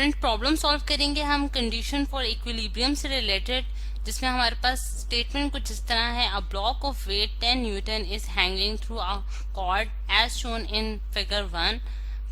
Student problem solve करेंगे हम condition for equilibrium से रिलेटेड, जिसमें हमारे पास स्टेटमेंट कुछ इस तरह है। A block of weight 10 newton is hanging through a cord as shown in figure 1,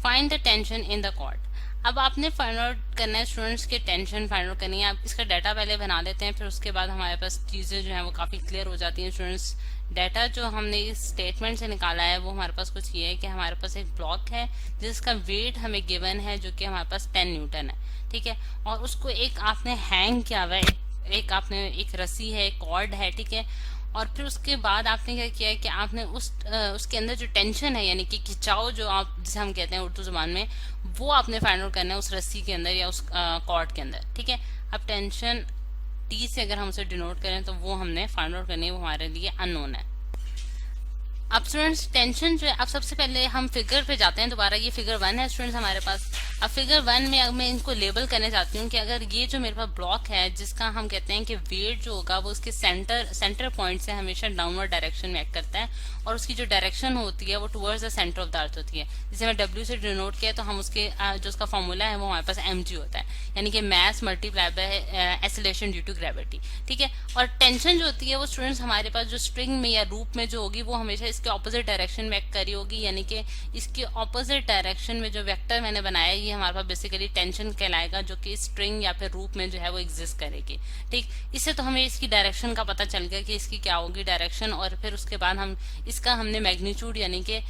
find the tension in the cord. अब आपने फाइंड आउट करना है स्टूडेंट्स के टेंशन फाइंड आउट करनी है। आप इसका डाटा पहले बना लेते हैं, फिर उसके बाद हमारे पास चीज़ें जो है वो काफ़ी क्लियर हो जाती हैं। स्टूडेंट्स, डाटा जो हमने इस स्टेटमेंट से निकाला है वो हमारे पास कुछ ये है कि हमारे पास एक ब्लॉक है जिसका वेट हमें गिवन है जो कि हमारे पास 10 न्यूटन है, ठीक है। और उसको एक आपने हैंग किया हुआ है, एक आपने एक रस्सी है, एक कॉर्ड है, ठीक है। और फिर उसके बाद आपने क्या किया है कि आपने उसके अंदर जो टेंशन है यानी कि खिंचाव जो आप जिसे हम कहते हैं उर्दू जुबान में, वो आपने फाइंड आउट करना है उस रस्सी के अंदर या उस कॉर्ड के अंदर, ठीक है। अब टेंशन टी से अगर हम उसे डिनोट करें तो वो हमने फाइंड आउट करनी है, वो हमारे लिए अननोन है। अब स्टूडेंट्स टेंशन जो है, अब सबसे पहले हम फिगर पे जाते हैं दोबारा। ये फिगर 1 है स्टूडेंट्स हमारे पास। अब फिगर 1 में अब मैं इनको लेबल करने चाहती हूँ कि अगर ये जो मेरे पास ब्लॉक है जिसका हम कहते हैं कि वेट जो होगा वो उसके सेंटर पॉइंट से हमेशा डाउनवर्ड डायरेक्शन में एक्ट करता है, और उसकी जो डायरेक्शन होती है वो towards the centre of the earth होती है। जैसे मैं डब्ल्यू से डिनोट किया तो हम उसके जो उसका फॉर्मूला है वो हमारे पास mg होता है, यानी कि mass multiply by acceleration due to gravity, ठीक है। और टेंशन जो होती है वो स्टूडेंट्स हमारे पास जो स्ट्रिंग में या रूप में जो होगी वो हमेशा इसके ऑपोजिट डायरेक्शन में एक्ट करी होगी, यानी कि इसके ऑपोजिट डायरेक्शन में जो वेक्टर मैंने बनाया ये हमारे पास बेसिकली टेंशन कहलाएगा, जो कि स्ट्रिंग या फिर रूप में जो है वो एग्जिस्ट करेगी, ठीक। इससे तो हमें इसकी डायरेक्शन का पता चल गया कि इसकी क्या होगी डायरेक्शन, और फिर उसके बाद हम इसका हमने मैग्नीट्यूड यानी कि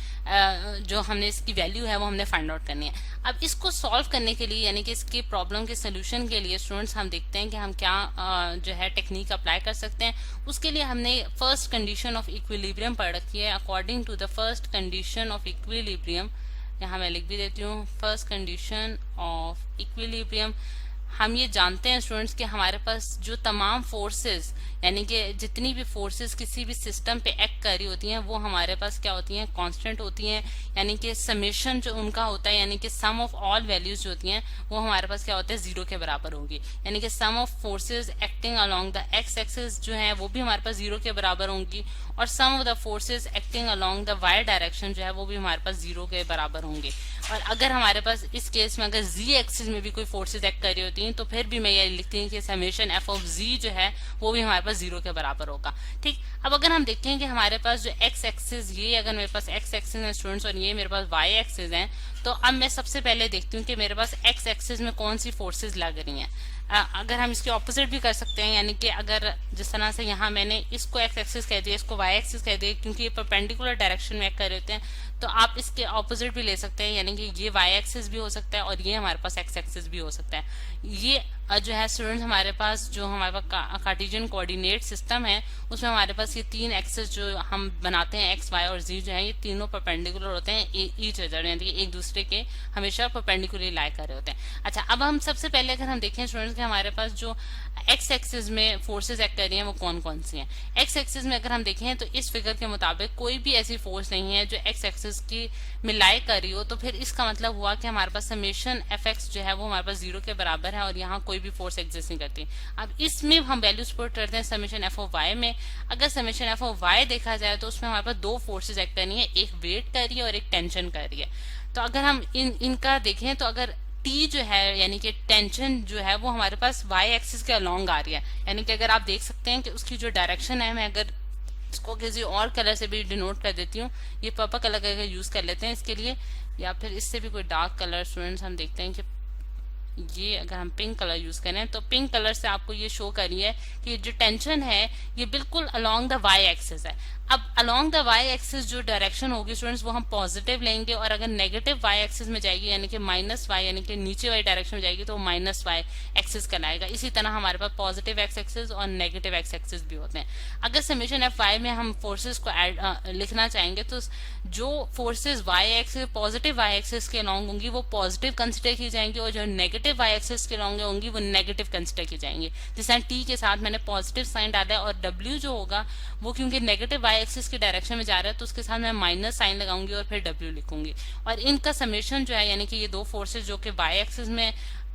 जो हमने इसकी वैल्यू है वो हमने फाइंड आउट करनी है। अब इसको सॉल्व करने के लिए यानी कि इसकी प्रॉब्लम के सोल्यूशन के लिए स्टूडेंट्स हम देखते हैं कि हम क्या जो है टेक्निक अप्लाई कर सकते हैं। उसके लिए हमने फर्स्ट कंडीशन ऑफ इक्विलिब्रियम पढ़ रखी है। According to the first condition of equilibrium, यहाँ मैं लिख भी देती हूँ, फर्स्ट कंडीशन ऑफ इक्विलिब्रियम, हम ये जानते हैं स्टूडेंट्स कि हमारे पास जो तमाम फोर्सेस यानी कि जितनी भी फोर्सेस किसी भी सिस्टम पे एक्ट कर रही होती हैं वो हमारे पास क्या होती हैं, कांस्टेंट होती हैं, यानी कि समेशन जो उनका होता है यानी कि सम ऑफ ऑल वैल्यूज जो होती हैं वो हमारे पास क्या होता है, 0 के बराबर होंगी। यानी कि sum of forces acting along the x axis जो है वो भी हमारे पास 0 के बराबर होंगी, और sum of the forces acting along the y direction जो है वो भी हमारे पास 0 के बराबर होंगे। और अगर हमारे पास इस केस में अगर जी एक्सिस में भी कोई फोर्सेस एक्ट कर रही होती हैं तो फिर भी मैं ये लिखती हूँ कि समेशन एफ ऑफ जी जो है वो भी हमारे पास 0 के बराबर होगा, ठीक। अब अगर हम देखें कि हमारे पास जो एक्स एक्सिस, ये अगर मेरे पास एक्स एक्सिस है स्टूडेंट्स और ये मेरे पास वाई एक्सिस है, तो अब मैं सबसे पहले देखती हूँ कि मेरे पास एक्स एक्सिस में कौन सी फोर्सेज लग रही हैं। अगर हम इसके ऑपोजिट भी कर सकते हैं, यानी कि अगर जिस तरह से यहाँ मैंने इसको एक्स एक्सिस कह दिया, इसको वाई एक्सिस कह दिया, क्योंकि ये परपेंडिकुलर डायरेक्शन में एक्ट कर रहे होते हैं, तो आप इसके ऑपोजिट भी ले सकते हैं, यानी कि ये वाई एक्सिस भी हो सकता है और ये हमारे पास एक्स एक्सिस भी हो सकता है। ये जो है स्टूडेंट्स हमारे पास जो हमारे पास कार्टेशियन कोऑर्डिनेट सिस्टम है उसमें हमारे पास ये 3 एक्सिस जो हम बनाते हैं एक्स वाई और जी जो है ये तीनों परपेंडिकुलर होते हैं ईच अदर, यानी कि एक दूसरे के हमेशा परपेंडिकुलर लाई कर रहे होते हैं। अच्छा, अब हम सबसे पहले अगर हम देखें स्टूडेंट्स कि हमारे पास जो एक्स एक्सिस में फोर्सेज एक्ट कर रही हैं वो कौन कौन सी हैं। एक्स एक्सिस में अगर हम देखें तो इस फिगर के मुताबिक कोई भी ऐसी फोर्स नहीं है जो एक्स एक्सिस की में लाई कर रही हो, तो फिर इसका मतलब हुआ कि हमारे पास समेशन एफ एक्स जो है वो हमारे पास 0 के बराबर है और यहाँ कोई भी फोर्स एग्जिस्ट नहीं करती। अब इसमें हम वैल्यूज पुट करते हैं समेशन एफ ऑफ वाई में। अगर समेशन एफ ऑफ वाई देखा जाए तो उसमें हमारे पास 2 फोर्सेज एक्ट कर रही है, एक वेट कर रही है और एक टेंशन कर रही है। तो अगर हम इनका देखें तो अगर टी जो है यानी कि टेंशन जो है वो हमारे पास वाई एक्सिस के अलोंग आ रही है, यानी कि अगर आप देख सकते हैं कि उसकी जो डायरेक्शन है, मैं अगर इसको किसी और कलर से भी डिनोट कर देती हूँ, ये पर्पल कलर का यूज कर लेते हैं इसके लिए, या फिर इससे भी कोई डार्क कलर स्टूडेंट्स हम देखते हैं कि ये अगर हम पिंक कलर यूज करें तो पिंक कलर से आपको ये शो करी है कि जो टेंशन है ये बिल्कुल अलोंग द वाई एक्सिस है। अब अलोंग द वाई एक्सिस जो डायरेक्शन होगी स्टूडेंट्स वो हम पॉजिटिव लेंगे, और अगर नेगेटिव वाई एक्सिस में जाएगी यानी कि माइनस वाई यानी कि नीचे वाली डायरेक्शन में जाएगी तो माइनस वाई एक्सिस कहलाएगा। इसी तरह हमारे पास पॉजिटिव एक्स एक्सिस और नेगेटिव एक्स एक्सिस भी होते हैं। अगर समेशन एफ वाई में हम फोर्सेज को लिखना चाहेंगे तो जो forces Y axis positive Y axis के अलोंग होंगी वो पॉजिटिव कंसिडर की जाएंगी, और जो नेगेटिव वाई एक्सिस के अलोंग होंगी वो नेगेटिव कंसिडर की जाएंगी। जैसे टी के साथ मैंने पॉजिटिव साइन डाला है, और डब्ल्यू जो होगा वो क्योंकि नेगेटिव वाई एक्सिस की डायरेक्शन में जा रहा है तो उसके साथ मैं माइनस साइन लगाऊंगी और फिर डब्ल्यू लिखूंगी। और इनका समेशन जो है यानी कि ये 2 फोर्सेज जो कि वाई एक्सिस में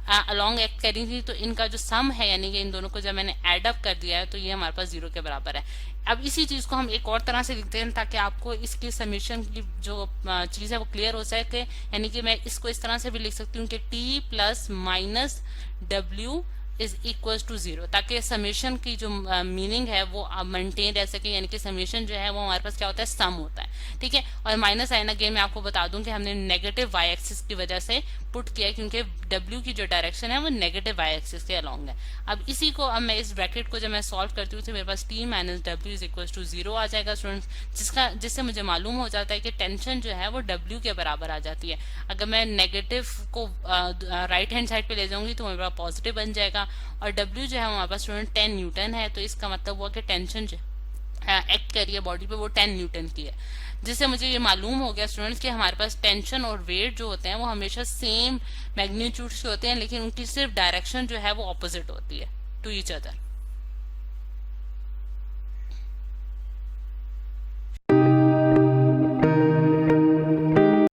अलॉन्ग एक्ट करी थी, तो इनका जो सम है यानी कि इन दोनों को जब मैंने एड अप कर दिया है तो ये हमारे पास 0 के बराबर है। अब इसी चीज को हम एक और तरह से लिखते हैं ताकि आपको इसकी समीशन की जो चीज है वो क्लियर हो सके, यानी कि मैं इसको इस तरह से भी लिख सकती हूँ कि T plus minus W is equal to 0, ताकि समेशन की जो मीनिंग है वो मेंटेन रह सके, यानी कि समेशन जो है वो हमारे पास क्या होता है, सम होता है। ठीक है, और माइनस साइन अगेन मैं आपको बता दूं कि हमने नेगेटिव वाई एक्सिस की वजह से पुट किया है, क्योंकि W की जो डायरेक्शन है वो नेगेटिव वाई एक्सिस के अलॉन्ग है। अब इसी को अब मैं इस ब्रैकेट को जब मैं सॉल्व करती हूँ तो मेरे पास T minus W is equal to 0 आ जाएगा स्टूडेंट्स, जिससे मुझे मालूम हो जाता है कि टेंशन जो है वो W के बराबर आ जाती है। अगर मैं नेगेटिव को राइट हैंड साइड पे ले जाऊंगी तो मेरे पास पॉजिटिव बन जाएगा, और W जो है हमारे पास स्टूडेंट 10 न्यूटन है, तो इसका मतलब हुआ कि टेंशन जो एक्ट कर रही है बॉडी पे वो 10 न्यूटन की है, जिससे मुझे ये मालूम हो गया स्टूडेंट्स कि हमारे पास टेंशन और वेट जो होते हैं वो हमेशा सेम मैग्नीट्यूड के होते हैं, लेकिन उनकी सिर्फ डायरेक्शन जो है वो ऑपोजिट होती है टू ईच अदर।